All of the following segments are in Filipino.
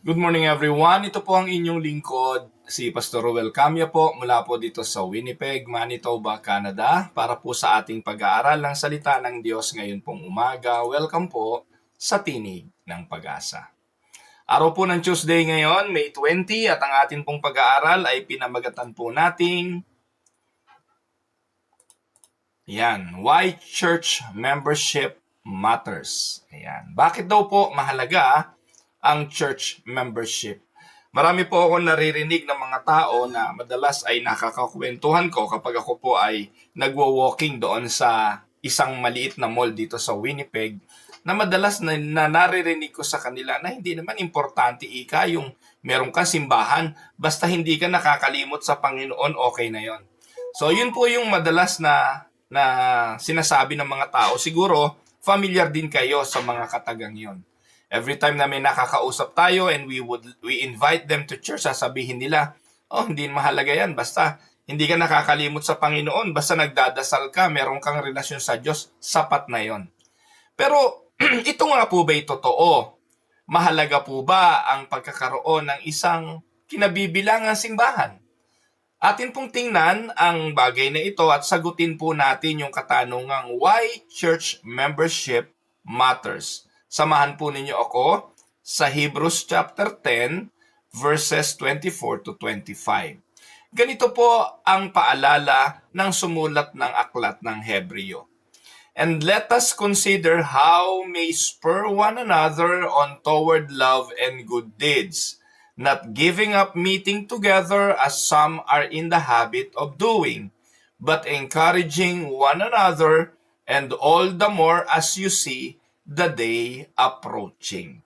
Good morning everyone. Ito po ang inyong lingkod, si Pastor Ruel Camia po mula po dito sa Winnipeg, Manitoba, Canada para po sa ating pag-aaral ng salita ng Diyos ngayon pong umaga. Welcome po sa Tinig ng Pag-asa. Araw po ng Tuesday ngayon, May 20 at ang ating pong pag-aaral ay pinamagatan po nating Why Church Membership Matters. Bakit daw po mahalaga ang church membership? Marami po ako naririnig ng mga tao na madalas ay nakakakwentuhan ko kapag ako po ay nagwo-walking doon sa isang maliit na mall dito sa Winnipeg, na madalas na naririnig ko sa kanila na hindi naman importante yung meron kang simbahan, basta hindi ka nakakalimot sa Panginoon, okay na yon. So yun po yung madalas na sinasabi ng mga tao. Siguro familiar din kayo sa mga katagang yon. Every time na may nakakausap tayo and we invite them to church, sasabihin nila, hindi mahalaga yan. Basta hindi ka nakakalimot sa Panginoon, basta nagdadasal ka, meron kang relasyon sa Diyos, sapat na yon. Pero ito nga po ba'y totoo? Mahalaga po ba ang pagkakaroon ng isang kinabibilangang simbahan? Atin pong tingnan ang bagay na ito at sagutin po natin yung katanungang why church membership matters. Samahan po ninyo ako sa Hebrews chapter 10 verses 24 to 25. Ganito po ang paalala ng sumulat ng aklat ng Hebreo. And let us consider how may spur one another on toward love and good deeds, not giving up meeting together as some are in the habit of doing, but encouraging one another, and all the more as you see the day approaching.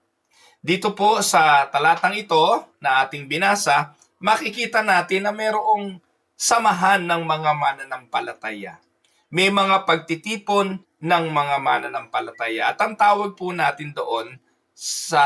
Dito po sa talatang ito na ating binasa, makikita natin na mayroong samahan ng mga mananampalataya. May mga pagtitipon ng mga mananampalataya. At ang tawag po natin doon sa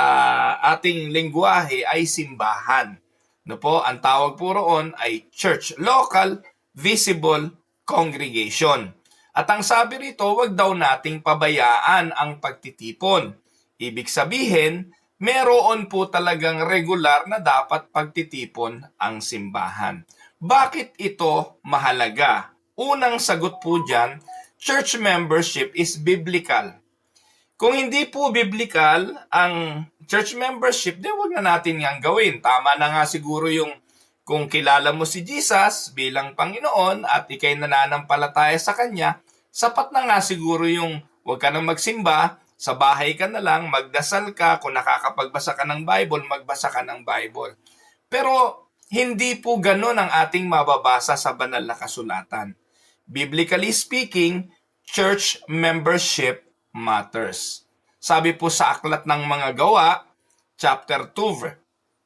ating lengguwahe ay simbahan. Ang tawag po roon ay church, local, visible congregation. At ang sabi rito, wag daw nating pabayaan ang pagtitipon. Ibig sabihin, meron po talagang regular na dapat pagtitipon ang simbahan. Bakit ito mahalaga? Unang sagot po dyan, church membership is biblical. Kung hindi po biblical ang church membership, wag na natin yang gawin. Tama na nga siguro yung kung kilala mo si Jesus bilang Panginoon at ikay nananampalataya sa Kanya, sapat na nga siguro yung wag ka nang magsimba, sa bahay ka na lang, magdasal ka, kung nakakapagbasa ka ng Bible, magbasa ka ng Bible. Pero hindi po ganun ang ating mababasa sa banal na kasulatan. Biblically speaking, church membership matters. Sabi po sa aklat ng mga gawa, chapter 2,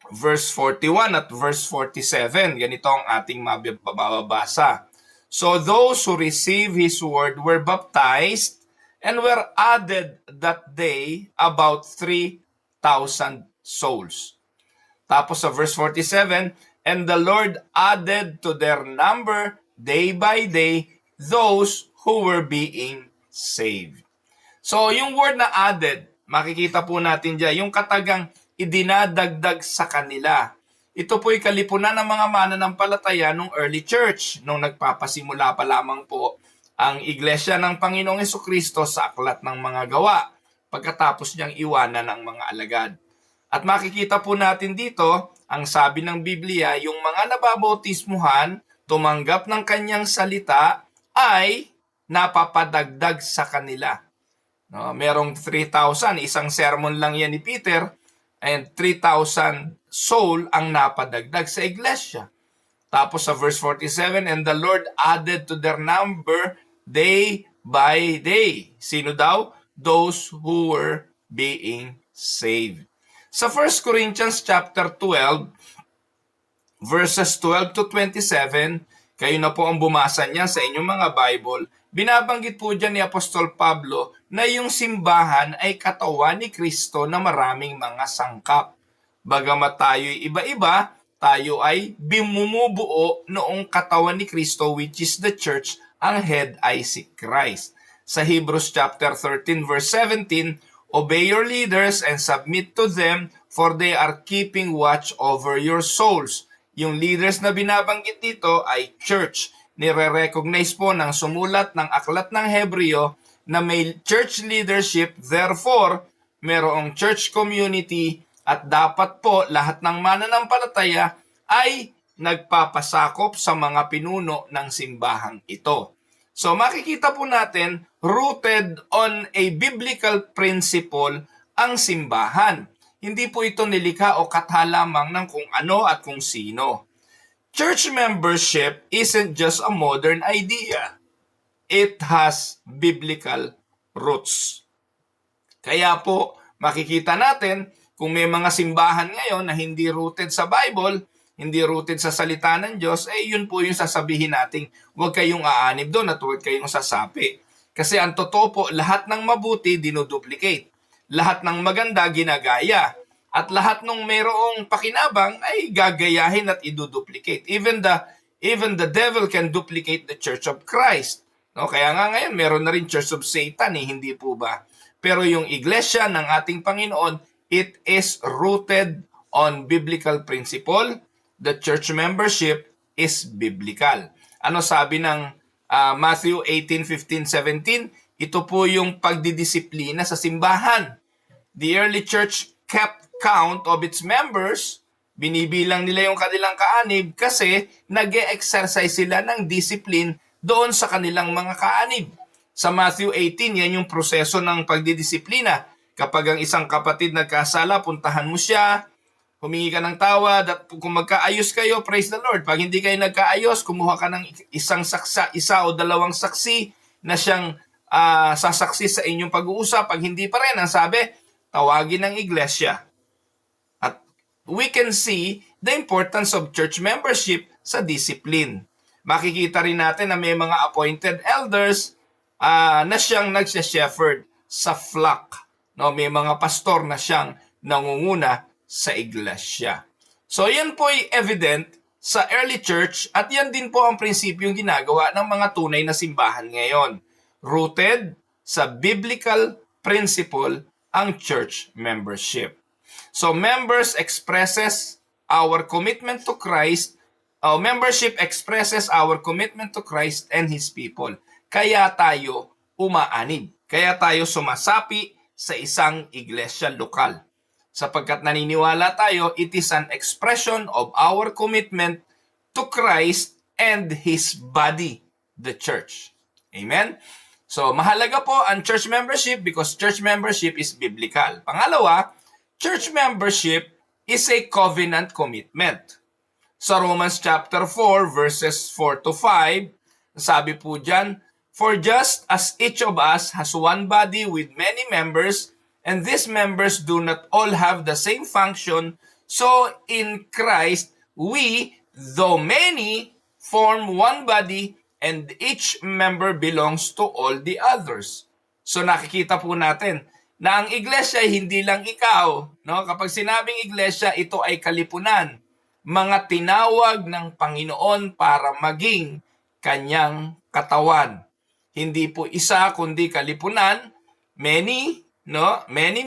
verse 41 at verse 47, ganito ang ating mababasa. So those who received His word were baptized and were added that day about 3,000 souls. Tapos sa verse 47, and the Lord added to their number day by day those who were being saved. So yung word na added, makikita po natin dyan, yung katagang idinadagdag sa kanila. Ito po'y kalipunan ng mga mananampalataya ng early church, nung nagpapasimula pa lamang po ang Iglesia ng Panginoong Jesucristo sa aklat ng mga gawa, pagkatapos niyang iwanan ng mga alagad. At makikita po natin dito, ang sabi ng Biblia, yung mga nababautismuhan, tumanggap ng kanyang salita, ay napapadagdag sa kanila. Merong 3,000, isang sermon lang yan ni Peter, and 3,000 soul ang napadagdag sa iglesia. Tapos sa verse 47, and the Lord added to their number day by day. Sino daw? Those who were being saved. Sa 1 Corinthians chapter 12, verses 12 to 27, kayo na po ang bumasa niya sa inyong mga Bible, binabanggit po dyan ni Apostol Pablo na yung simbahan ay katawan ni Kristo na maraming mga sangkap. Bagamat tayo'y iba-iba, tayo ay bumumubuo noong katawan ni Kristo, which is the church, ang head ay si Christ. Sa Hebrews chapter 13 verse 17, Obey your leaders and submit to them, for they are keeping watch over your souls. Yung leaders na binabanggit dito ay church. Nire-recognize po ng sumulat ng Aklat ng Hebreo na may church leadership, therefore, merong church community at dapat po lahat ng mananampalataya ay nagpapasakop sa mga pinuno ng simbahang ito. So makikita po natin, rooted on a biblical principle ang simbahan. Hindi po ito nilikha o katha lamang ng kung ano at kung sino. Church membership isn't just a modern idea. It has biblical roots. Kaya po, makikita natin kung may mga simbahan ngayon na hindi rooted sa Bible, hindi rooted sa salita ng Diyos, yun po yung sasabihin natin, huwag kayong aanib doon at huwag kayong sasapi. Kasi ang totoo po, lahat ng mabuti dinuduplicate. Lahat ng maganda ginagaya. At lahat ng mayroong pakinabang ay gagayahin at iduduplicate. Even the devil can duplicate the Church of Christ. No? Kaya nga ngayon, meron na rin Church of Satan, hindi po ba? Pero yung iglesia ng ating Panginoon, it is rooted on biblical principle. The church membership is biblical. Ano sabi ng Matthew 18:15-17? Ito po yung pagdidisiplina sa simbahan. The early church kept count of its members. Binibilang nila yung kanilang kaanib kasi nag-e-exercise sila ng discipline doon sa kanilang mga kaanib. Sa Matthew 18, yan yung proseso ng pagdidisiplina. Kapag ang isang kapatid nagkasala, puntahan mo siya, humingi ka ng tawad, at kung magkaayos kayo, praise the Lord. Pag hindi kayo nagkaayos, kumuha ka ng isa o dalawang saksi na siyang sasaksi sa inyong pag-uusap. Pag hindi pa rin, ang sabi, tawagin ng iglesia. At we can see the importance of church membership sa discipline. Makikita rin natin na may mga appointed elders na siyang nagsya-shepherd sa flock. No, may mga pastor na siyang nangunguna sa iglesia. So yan po ay evident sa early church at yan din po ang prinsipyong ginagawa ng mga tunay na simbahan ngayon. Rooted sa biblical principle ang church membership. So members expresses our commitment to Christ. Membership expresses our commitment to Christ and His people. Kaya tayo umaanib. Kaya tayo sumasapi sa isang iglesia lokal. Sapagkat naniniwala tayo, it is an expression of our commitment to Christ and His body, the church. Amen? So, mahalaga po ang church membership because church membership is biblical. Pangalawa, church membership is a covenant commitment. Sa Romans chapter 4, verses 4-5, sabi po dyan, for just as each of us has one body with many members, and these members do not all have the same function, so in Christ, we, though many, form one body, and each member belongs to all the others. So nakikita po natin na ang iglesia ay hindi lang ikaw. No? Kapag sinabing iglesia, ito ay kalipunan. Mga tinawag ng Panginoon para maging kanyang katawan. Hindi po isa kundi kalipunan, many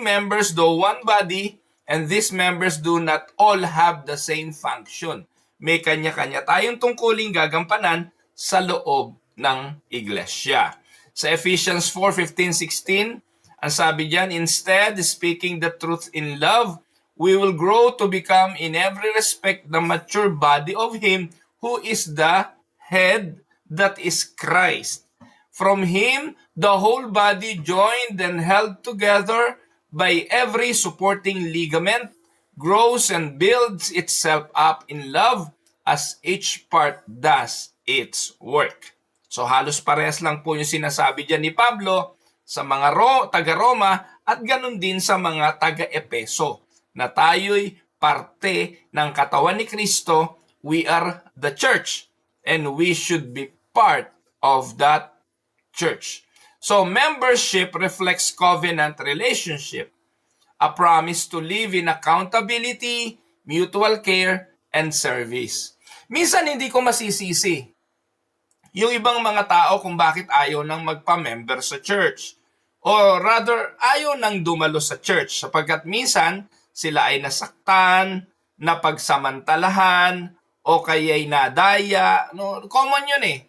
members though one body, and these members do not all have the same function. May kanya-kanya tayong tungkuling gagampanan sa loob ng iglesia. Sa Ephesians 4:15-16, ang sabi diyan, instead, speaking the truth in love, we will grow to become in every respect the mature body of Him who is the head, that is Christ. From Him, the whole body joined and held together by every supporting ligament grows and builds itself up in love as each part does its work. So halos parehas lang po yung sinasabi dyan ni Pablo sa mga taga-Roma at ganun din sa mga taga-Epeso na tayo'y parte ng katawan ni Kristo. We are the church and we should be part of that church. So membership reflects covenant relationship, a promise to live in accountability, mutual care, and service. Minsan hindi ko masisisi yung ibang mga tao kung bakit ayaw nang magpa-member sa church. O rather, ayaw nang dumalo sa church sapagkat minsan sila ay nasaktan, napagsamantalahan, o kaya'y nadaya. No? Common yun eh.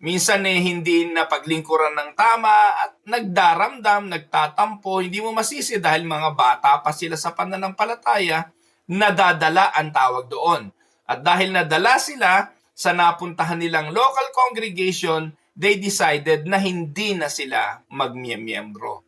Minsan hindi napaglingkuran ng tama at nagdaramdam, nagtatampo. Hindi mo masisi dahil mga bata pa sila sa pananampalataya, nadadala ang tawag doon. At dahil nadala sila sa napuntahan nilang local congregation, they decided na hindi na sila magmiyembro.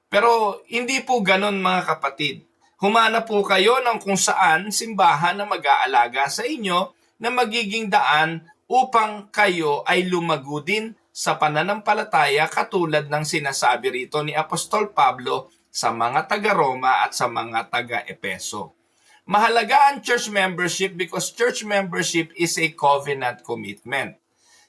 Pero hindi po ganon mga kapatid. Humana po kayo ng kung saan simbahan na mag-aalaga sa inyo na magiging daan upang kayo ay lumago din sa pananampalataya katulad ng sinasabi rito ni Apostol Pablo sa mga taga-Roma at sa mga taga-Epeso. Mahalaga ang church membership because church membership is a covenant commitment.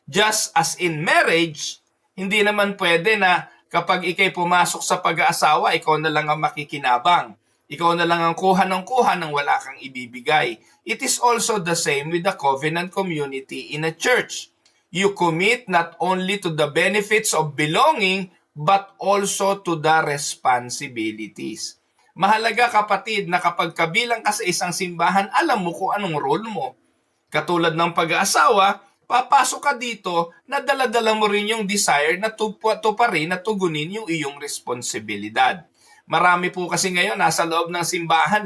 Just as in marriage, hindi naman pwede na kapag ikay pumasok sa pag-aasawa, ikaw na lang ang makikinabang. Ikaw na lang ang kuha ng wala kang ibibigay. It is also the same with the covenant community in a church. You commit not only to the benefits of belonging, but also to the responsibilities. Mahalaga kapatid na kapag kabilang ka sa isang simbahan, alam mo kung anong role mo. Katulad ng pag-aasawa, papasok ka dito na dala-dala mo rin yung desire na tuparin at tugunin yung iyong responsibilidad. Marami po kasi ngayon nasa loob ng simbahan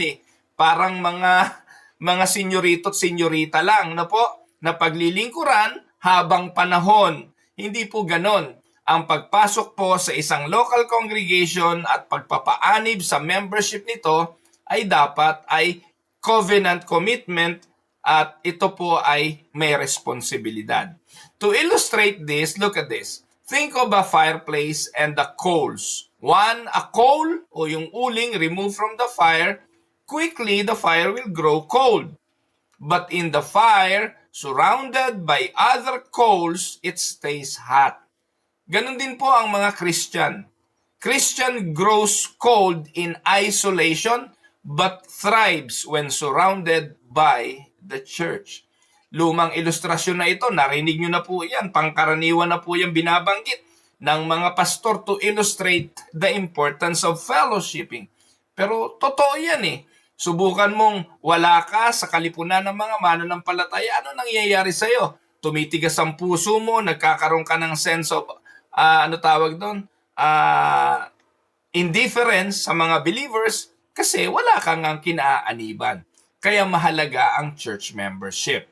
parang mga senyorito at senyorita lang na po na paglilingkuran habang panahon. Hindi po ganon. Ang pagpasok po sa isang local congregation at pagpapaanib sa membership nito ay dapat ay covenant commitment at ito po ay may responsibilidad. To illustrate this, look at this. Think of a fireplace and the coals. One, a coal o yung uling removed from the fire, quickly the fire will grow cold. But in the fire, surrounded by other coals, it stays hot. Ganon din po ang mga Christian. Christian grows cold in isolation but thrives when surrounded by the church. Lumang ilustrasyon na ito, narinig nyo na po yan, pangkaraniwan na po yan binabanggit ng mga pastor to illustrate the importance of fellowshipping. Pero totoo yan Subukan mong wala ka sa kalipunan ng mga mananampalataya, ano nangyayari sa'yo? Tumitigas ang puso mo, nagkakaroon ka ng sense of, indifference sa mga believers kasi wala kang ang kinaaniban. Kaya mahalaga ang church membership.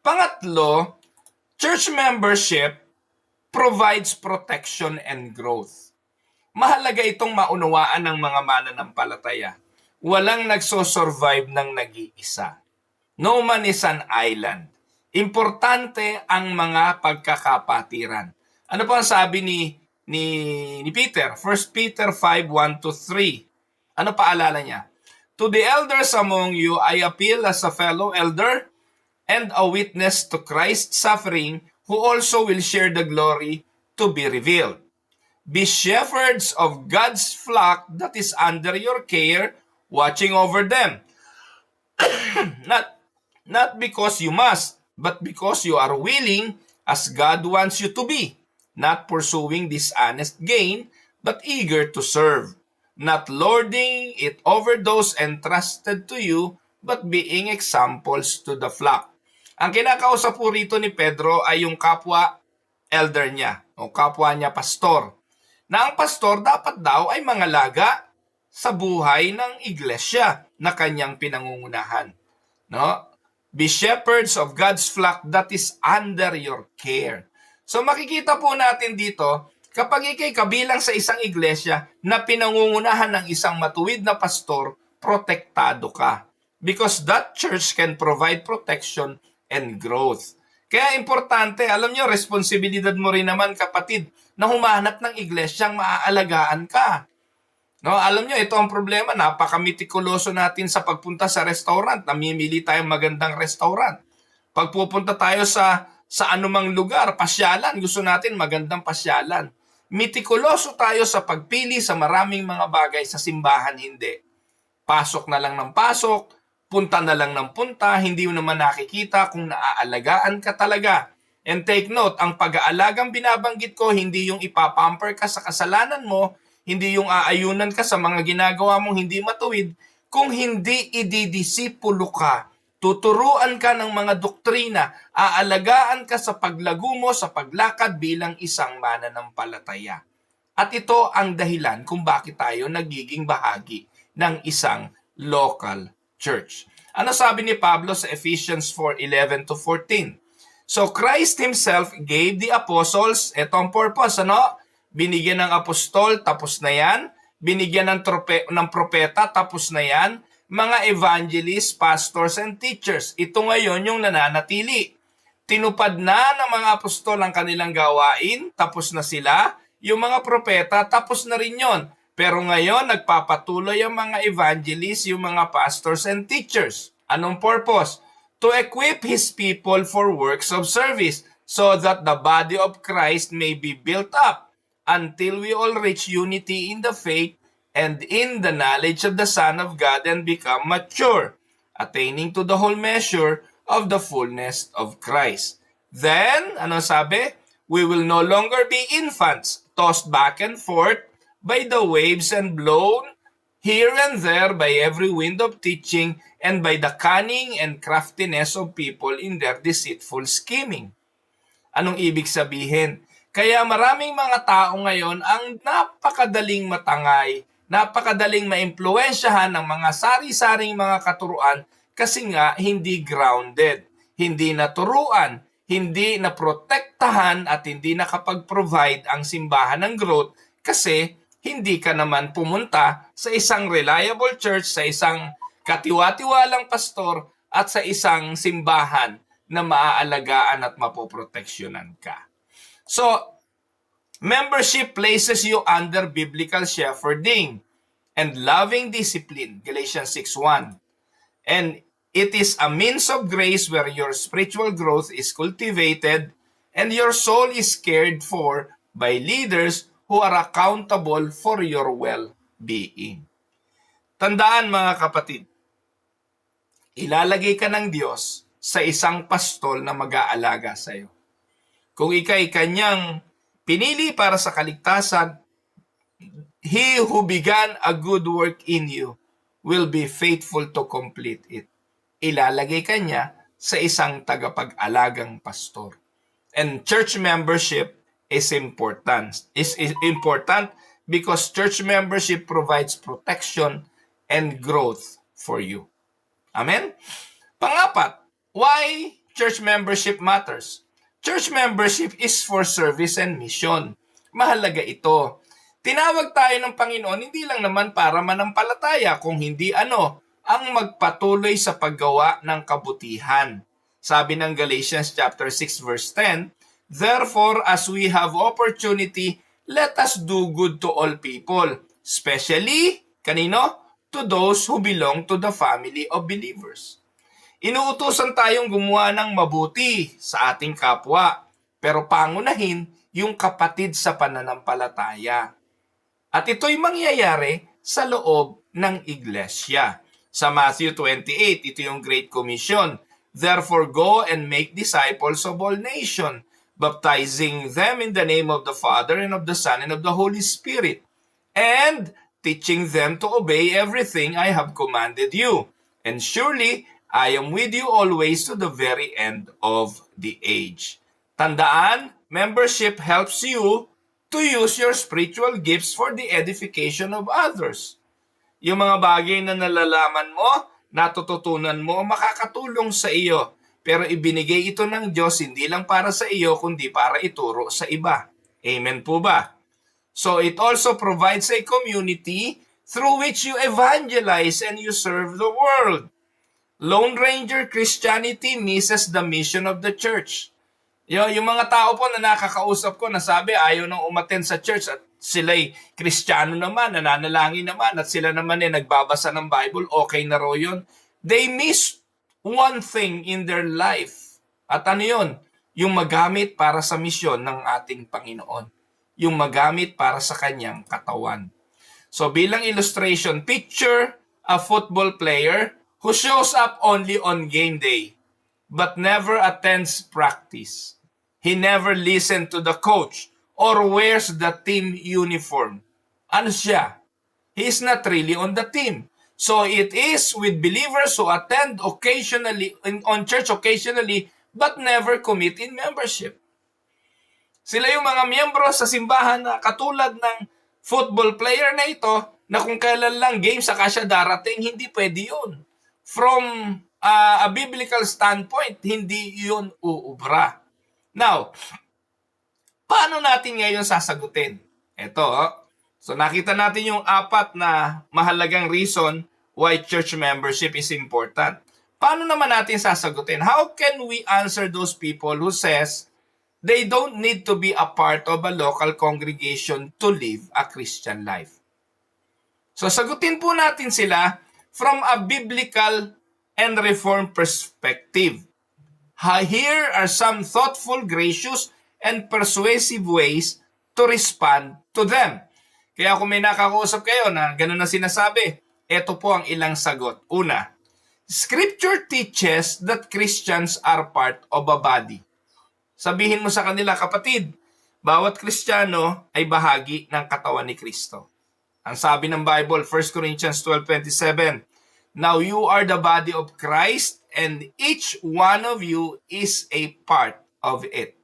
Pangatlo, church membership provides protection and growth. Mahalaga itong maunawaan ng mga mananampalataya. Walang nagsosurvive ng nag-iisa. No man is an island. Importante ang mga pagkakapatiran. Ano po ang sabi ni Peter? 1 Peter 5:1-3. Ano paalala niya? To the elders among you, I appeal as a fellow elder and a witness to Christ's suffering, who also will share the glory to be revealed. Be shepherds of God's flock that is under your care, watching over them. Not because you must, but because you are willing, as God wants you to be, not pursuing dishonest gain, but eager to serve, not lording it over those entrusted to you, but being examples to the flock. Ang kinakausap po rito ni Pedro ay yung kapwa elder niya o kapwa niya pastor. Na ang pastor dapat daw ay mangalaga sa buhay ng iglesia na kanyang pinangungunahan. No? Be shepherds of God's flock that is under your care. So makikita po natin dito, kapag ikay kabilang sa isang iglesia na pinangungunahan ng isang matuwid na pastor, protektado ka. Because that church can provide protection and growth. Kaya importante, alam nyo, responsibilidad mo rin naman kapatid na humanap ng iglesyang maaalagaan ka. No, alam nyo, ito ang problema, napaka-mitikuloso natin sa pagpunta sa restaurant, namimili tayong magandang restaurant. Pag pupunta tayo sa anumang lugar, pasyalan, gusto natin magandang pasyalan. Mitikuloso tayo sa pagpili sa maraming mga bagay, sa simbahan hindi. Pasok na lang ng pasok, punta na lang ng punta, hindi mo naman nakikita kung naaalagaan ka talaga. And take note, ang pag-aalagang binabanggit ko, hindi yung ipapamper ka sa kasalanan mo, hindi yung aayunan ka sa mga ginagawa mong hindi matuwid, kung hindi ididisipulo ka, tuturuan ka ng mga doktrina, aalagaan ka sa paglago mo sa paglakad bilang isang mananampalataya. At ito ang dahilan kung bakit tayo nagiging bahagi ng isang local church. Ano sabi ni Pablo sa Ephesians 4:11-14? So Christ Himself gave the apostles, etong purpose, Binigyan ng apostol, tapos na yan. Binigyan ng propeta, tapos na yan. Mga evangelists, pastors, and teachers. Ito ngayon yung nananatili. Tinupad na ng mga apostol ang kanilang gawain, tapos na sila. Yung mga propeta, tapos na rin yon. Pero ngayon, nagpapatuloy ang mga evangelists, yung mga pastors and teachers. Anong purpose? To equip His people for works of service, so that the body of Christ may be built up until we all reach unity in the faith and in the knowledge of the Son of God and become mature, attaining to the whole measure of the fullness of Christ. Then, ano sabi? We will no longer be infants, tossed back and forth by the waves and blown here and there by every wind of teaching and by the cunning and craftiness of people in their deceitful scheming. Anong ibig sabihin? Kaya maraming mga tao ngayon ang napakadaling matangay, napakadaling maimpluwensyahan ng mga sari-saring mga katuruan kasi nga hindi grounded, hindi naturuan, hindi naprotektahan at hindi nakapag-provide ang simbahan ng growth kasi hindi ka naman pumunta sa isang reliable church, sa isang katiwa-tiwalang pastor at sa isang simbahan na maaalagaan at mapoproteksyonan ka. So, membership places you under biblical shepherding and loving discipline, Galatians 6:1. And it is a means of grace where your spiritual growth is cultivated and your soul is cared for by leaders who are accountable for your well-being. Tandaan mga kapatid, ilalagay ka ng Diyos sa isang pastol na mag-aalaga sa iyo. Kung ika'y kanyang pinili para sa kaligtasan, He who began a good work in you will be faithful to complete it. Ilalagay ka niya sa isang tagapag-alagang pastor. And church membership is important. Is important because church membership provides protection and growth for you. Amen? Pangapat, why church membership matters? Church membership is for service and mission. Mahalaga ito. Tinawag tayo ng Panginoon hindi lang naman para manampalataya, kung hindi ang magpatuloy sa paggawa ng kabutihan. Sabi ng Galatians chapter 6 verse 10, therefore, as we have opportunity, let us do good to all people, especially, kanino? To those who belong to the family of believers. Inuutusan tayong gumawa ng mabuti sa ating kapwa, pero pangunahin yung kapatid sa pananampalataya. At ito'y mangyayari sa loob ng iglesia. Sa Matthew 28, ito yung Great Commission. Therefore, go and make disciples of all nations, baptizing them in the name of the Father and of the Son and of the Holy Spirit, and teaching them to obey everything I have commanded you. And surely, I am with you always to the very end of the age. Tandaan, membership helps you to use your spiritual gifts for the edification of others. Yung mga bagay na nalalaman mo, natututunan mo, makakatulong sa iyo. Pero ibinigay ito ng Diyos hindi lang para sa iyo, kundi para ituro sa iba. Amen po ba? So it also provides a community through which you evangelize and you serve the world. Lone Ranger Christianity misses the mission of the church. Yung mga tao po na nakakausap ko na sabi ayaw nang umattend sa church at sila'y Kristiyano naman, nananalangin naman at sila naman nagbabasa ng Bible, okay na raw yun. They miss one thing in their life. At ano yun? Yung magamit para sa misyon ng ating Panginoon. Yung magamit para sa kanyang katawan. So bilang illustration, picture a football player who shows up only on game day but never attends practice. He never listens to the coach or wears the team uniform. ano siya? He is not really on the team. So it is with believers who attend occasionally on church occasionally but never commit in membership. Sila yung mga miyembro sa simbahan na katulad ng football player na ito na kung kailan lang game saka siya darating, hindi pwede yun. From a biblical standpoint, hindi yun uubra. Now, paano natin ngayon sasagutin? Ito, so nakita natin yung 4 na mahalagang reason why church membership is important. Paano naman natin sasagutin? How can we answer those people who says they don't need to be a part of a local congregation to live a Christian life? So sagutin po natin sila from a biblical and reformed perspective. Here are some thoughtful, gracious, and persuasive ways to respond to them. Kaya kung may nakakausap kayo na ganun na sinasabi, ito po ang ilang sagot. Una, Scripture teaches that Christians are part of a body. Sabihin mo sa kanila, kapatid, bawat Kristiyano ay bahagi ng katawan ni Kristo. Ang sabi ng Bible, 1 Corinthians 12:27, now you are the body of Christ and each one of you is a part of it.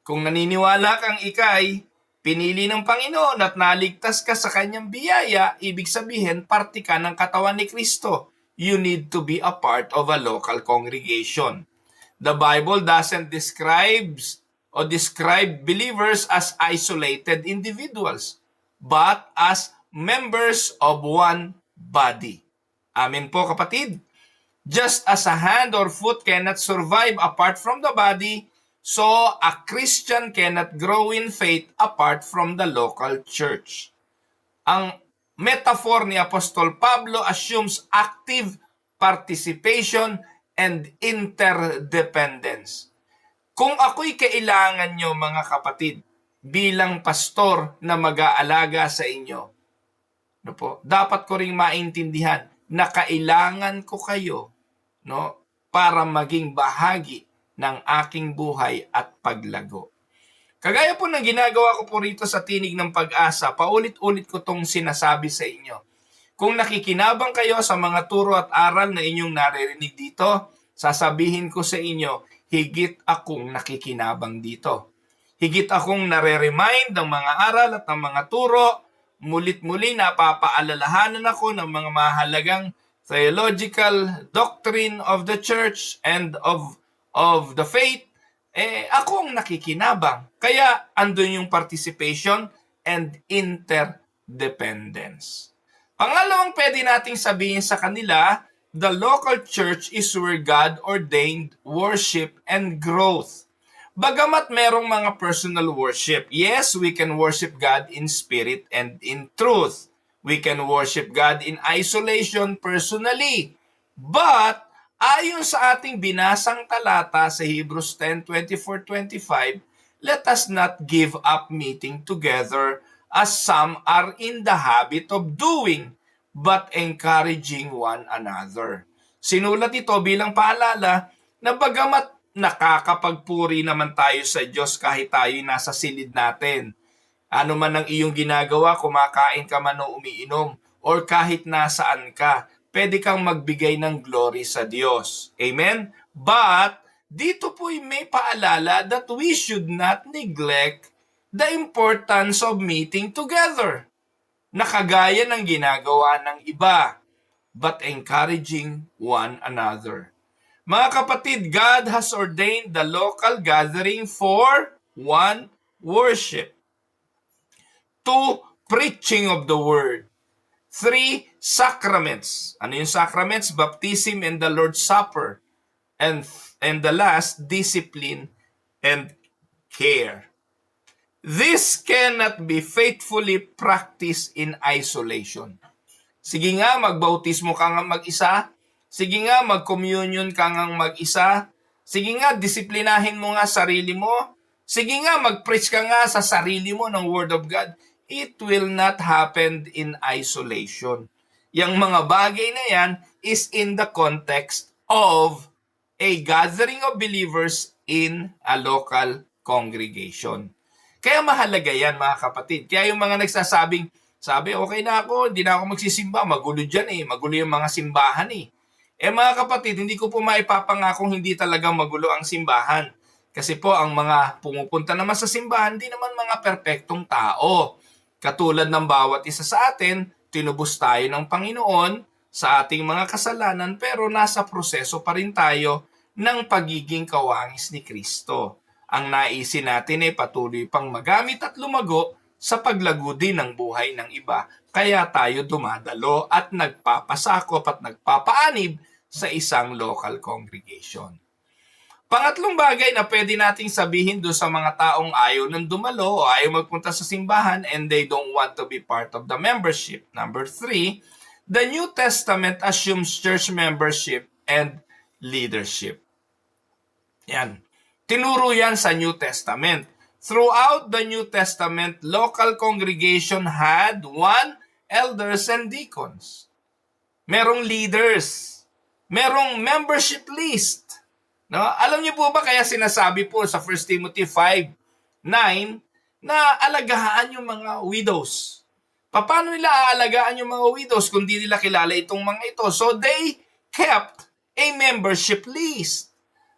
Kung naniniwala kang ikay pinili ng Panginoon at naligtas ka sa kanyang biyaya, ibig sabihin, parte ka ng katawan ni Kristo. You need to be a part of a local congregation. The Bible doesn't describe believers as isolated individuals, but as members of one body. Amen po, kapatid. Just as a hand or foot cannot survive apart from the body, so a Christian cannot grow in faith apart from the local church. Ang metaphor ni Apostol Pablo assumes active participation and interdependence. Kung ako'y kailangan nyo, mga kapatid, bilang pastor na mag-aalaga sa inyo, no po, dapat ko ring maintindihan na kailangan ko kayo, no, para maging bahagi ng aking buhay at paglago. Kagaya po ng ginagawa ko po rito sa Tinig ng Pag-asa, paulit-ulit ko tong sinasabi sa inyo. Kung nakikinabang kayo sa mga turo at aral na inyong naririnig dito, sasabihin ko sa inyo, higit akong nakikinabang dito. Higit akong nare-remind ng mga aral at ng mga turo, mulit-muli napapaalalahanan ako ng mga mahalagang theological doctrine of the church and of the faith, ako ang nakikinabang. Kaya andun yung participation and interdependence. Pangalawang pwede nating sabihin sa kanila, the local church is where God ordained worship and growth. Bagamat merong mga personal worship, yes, we can worship God in spirit and in truth. We can worship God in isolation personally. But ayon sa ating binasang talata sa Hebrews 10:24-25, let us not give up meeting together as some are in the habit of doing, but encouraging one another. Sinulat ito bilang paalala na bagamat nakakapagpuri naman tayo sa Diyos kahit tayo'y nasa silid natin. Ano man ang iyong ginagawa, kumakain ka man o umiinom, or kahit nasaan ka, pwede kang magbigay ng glory sa Diyos. Amen? But, dito po'y may paalala that we should not neglect the importance of meeting together. Nakagaya ng ginagawa ng iba, but encouraging one another. Mga kapatid, God has ordained the local gathering for 1. Worship. 2. Preaching of the Word. 3. Sacraments. Ano yung sacraments? Baptism and the Lord's Supper. And the last, discipline and care. This cannot be faithfully practiced in isolation. Sige nga, magbautismo ka nga mag-isa. Sige nga, mag-communion ka nga mag-isa. Sige nga, disiplinahin mo nga sarili mo. Sige nga, mag-preach ka nga sa sarili mo ng Word of God. It will not happen in isolation. Yang mga bagay na yan is in the context of a gathering of believers in a local congregation. Kaya mahalaga yan, mga kapatid. Kaya yung mga nagsasabing, sabi, okay na ako, hindi na ako magsisimba, magulo dyan magulo yung mga simbahan mga kapatid, hindi ko po maipapangakong hindi talaga magulo ang simbahan. Kasi po, ang mga pumupunta naman sa simbahan, hindi naman mga perpektong tao. Katulad ng bawat isa sa atin, tinubos tayo ng Panginoon sa ating mga kasalanan, pero nasa proseso pa rin tayo ng pagiging kawangis ni Kristo. Ang naisin natin patuloy pang magamit at lumago sa paglago din ng buhay ng iba. Kaya tayo dumadalo at nagpapasakop at nagpapaanib sa isang local congregation. Pangatlong bagay na pwede nating sabihin doon sa mga taong ayaw nang dumalo o ayaw magpunta sa simbahan and they don't want to be part of the membership. Number 3, the New Testament assumes church membership and leadership. Yan. Tinuro yan sa New Testament. Throughout the New Testament, local congregation had elders and deacons. Merong leaders. Merong membership list. No? Alam niyo po ba kaya sinasabi po sa 1 Timothy 5:9 na alagaan yung mga widows? Paano nila aalagaan yung mga widows kung di nila kilala itong mga ito? So they kept a membership list.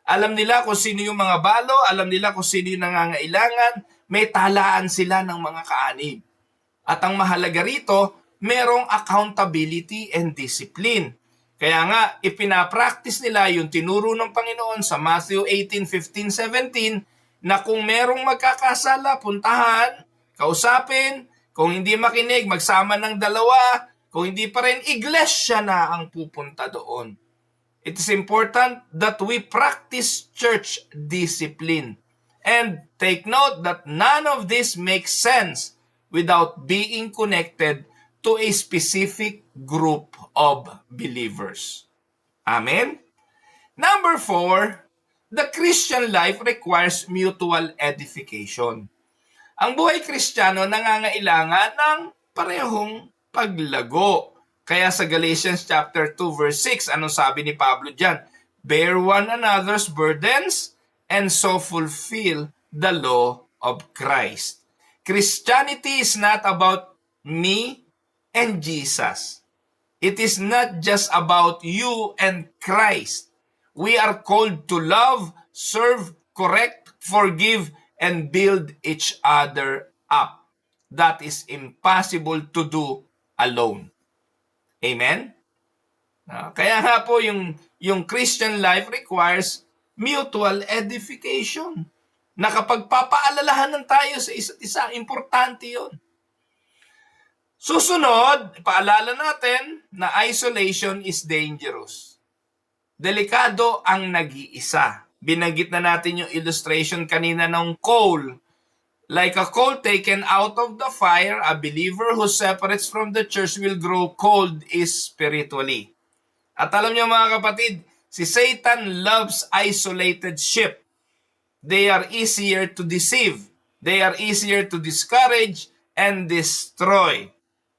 Alam nila kung sino yung mga balo, alam nila kung sino yung nangangailangan, may talaan sila ng mga kaanib. At ang mahalaga rito, merong accountability and discipline. Kaya nga, ipinapractice nila yung tinuro ng Panginoon sa Matthew 18:15-17 na kung merong magkakasala, puntahan, kausapin, kung hindi makinig, magsama ng dalawa, kung hindi pa rin, iglesia na ang pupunta doon. It is important that we practice church discipline. And take note that none of this makes sense without being connected to a specific group of believers. Amen? Number 4, the Christian life requires mutual edification. Ang buhay Kristiyano nangangailangan ng parehong paglago. Kaya sa Galatians chapter 2 verse 6, anong sabi ni Pablo diyan? Bear one another's burdens and so fulfill the law of Christ. Christianity is not about me and Jesus. It is not just about you and Christ. We are called to love, serve, correct, forgive, and build each other up. That is impossible to do alone. Amen? Kaya nga po yung Christian life requires mutual edification. Nakapagpapaalalahanan tayo sa isa't isa, importante yun. Susunod, paalala natin na isolation is dangerous. Delikado ang nag-iisa. Binanggit na natin yung illustration kanina ng coal. Like a coal taken out of the fire, a believer who separates from the church will grow cold spiritually. At alam niyo mga kapatid, si Satan loves isolated sheep. They are easier to deceive. They are easier to discourage and destroy.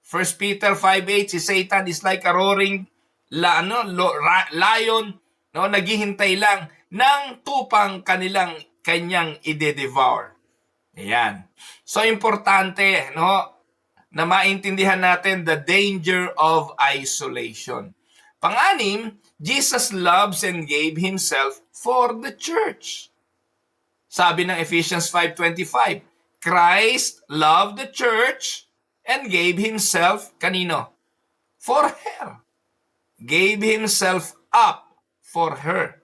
1 Peter 5:8, si Satan is like a roaring lion, naghihintay lang ng tupang kanyang ide-devour. Ayan. So, importante, na maintindihan natin the danger of isolation. Pang-anim, Jesus loves and gave Himself for the church. Sabi ng Ephesians 5:25, Christ loved the church and gave Himself, kanino? For her. Gave Himself up for her.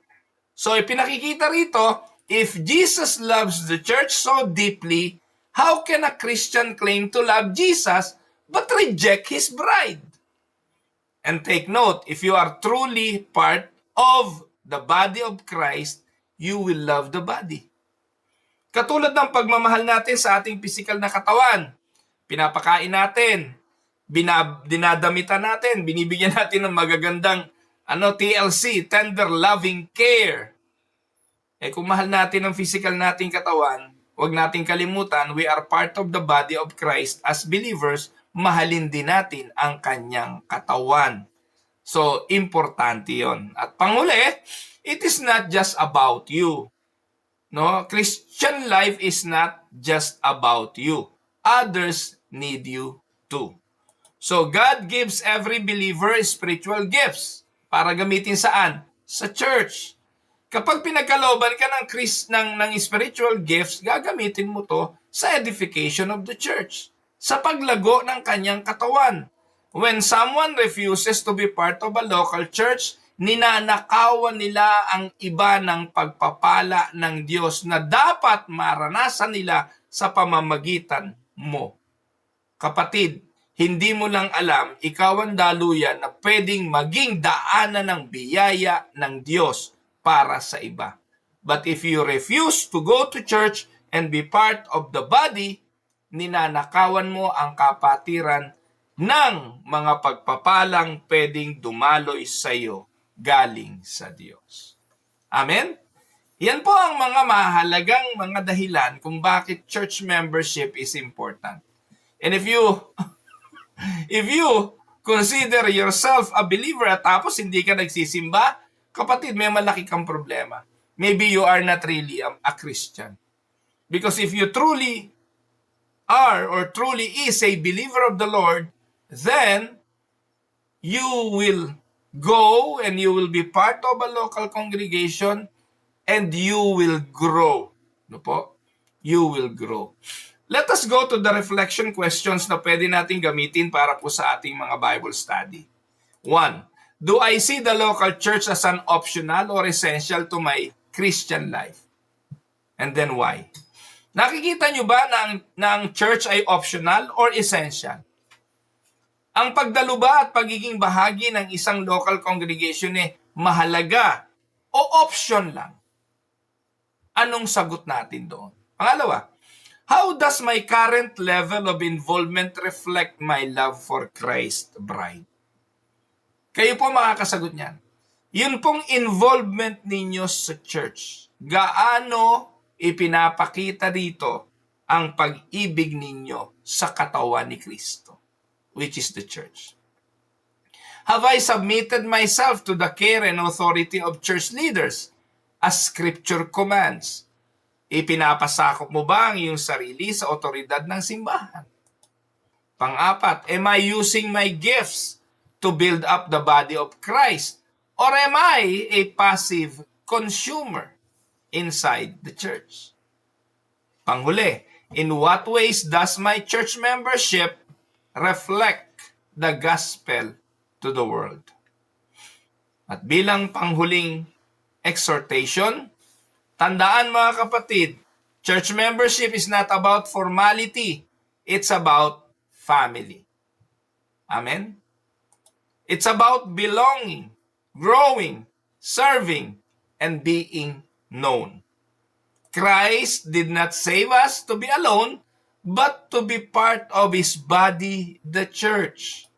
So, ipinakikita rito, if Jesus loves the church so deeply, how can a Christian claim to love Jesus but reject His bride? And take note, if you are truly part of the body of Christ, you will love the body. Katulad ng pagmamahal natin sa ating pisikal na katawan, pinapakain natin, dinadamitan natin, binibigyan natin ng magagandang TLC, tender loving care. Kung mahal natin ang physical nating katawan, huwag nating kalimutan, we are part of the body of Christ. As believers, mahalin din natin ang kanyang katawan. So, importante yon. At panghuli, it is not just about you. No, Christian life is not just about you. Others need you too. So God gives every believer spiritual gifts para gamitin saan? Sa church. Kapag pinagkalooban ka ng spiritual gifts, gagamitin mo to sa edification of the church, sa paglago ng kanyang katawan. When someone refuses to be part of a local church, ninanakawan nila ang iba ng pagpapala ng Diyos na dapat maranasan nila sa pamamagitan mo. Kapatid, hindi mo lang alam, ikaw ang daluyan na pwedeng maging daanan ng biyaya ng Diyos para sa iba. But if you refuse to go to church and be part of the body, ninanakawan mo ang kapatiran ng mga pagpapalang pwedeng dumaloy sa iyo galing sa Diyos. Amen? Yan po ang mga mahalagang mga dahilan kung bakit church membership is important. And if you consider yourself a believer at tapos hindi ka nagsisimba, kapatid, may malaki kang problema. Maybe you are not really a Christian. Because if you truly are or truly is a believer of the Lord, then you will go and you will be part of a local congregation and you will grow. No po? You will grow. Let us go to the reflection questions na pwede natin gamitin para po sa ating mga Bible study. 1. Do I see the local church as an optional or essential to my Christian life? And then why? Nakikita nyo ba na ang church ay optional or essential? Ang pagdalo ba at pagiging bahagi ng isang local congregation mahalaga o option lang? Anong sagot natin doon? Pangalawa, how does my current level of involvement reflect my love for Christ's bride? Kayo po makakasagot niyan. Yun pong involvement ninyo sa church. Gaano ipinapakita dito ang pag-ibig ninyo sa katawan ni Kristo, which is the church. Have I submitted myself to the care and authority of church leaders as Scripture commands? Ipinapasakop mo ba ang iyong sarili sa otoridad ng simbahan? Pang-apat, am I using my gifts to build up the body of Christ? Or am I a passive consumer inside the church? Panghuli, in what ways does my church membership reflect the gospel to the world? At bilang panghuling exhortation, tandaan mga kapatid, church membership is not about formality. It's about family. Amen? It's about belonging, growing, serving, and being known. Christ did not save us to be alone, but to be part of His body, the church.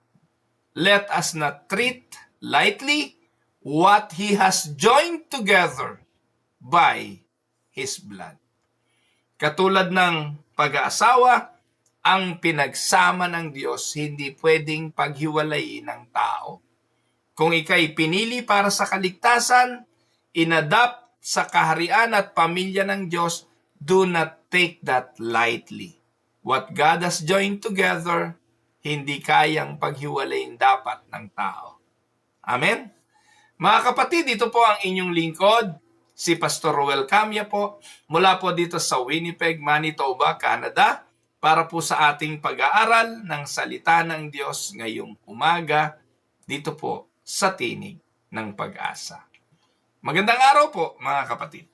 Let us not treat lightly what He has joined together by His blood. Katulad ng pag-aasawa, ang pinagsama ng Diyos hindi pwedeng paghiwalayin ng tao. Kung ika'y pinili para sa kaligtasan, inadapt sa kaharian at pamilya ng Diyos, do not take that lightly. What God has joined together, hindi kayang paghiwalayin dapat ng tao. Amen? Mga kapatid, ito po ang inyong lingkod, si Pastor Roel Camia po, mula po dito sa Winnipeg, Manitoba, Canada, para po sa ating pag-aaral ng salita ng Diyos ngayong umaga, dito po sa Tinig ng Pag-asa. Magandang araw po, mga kapatid.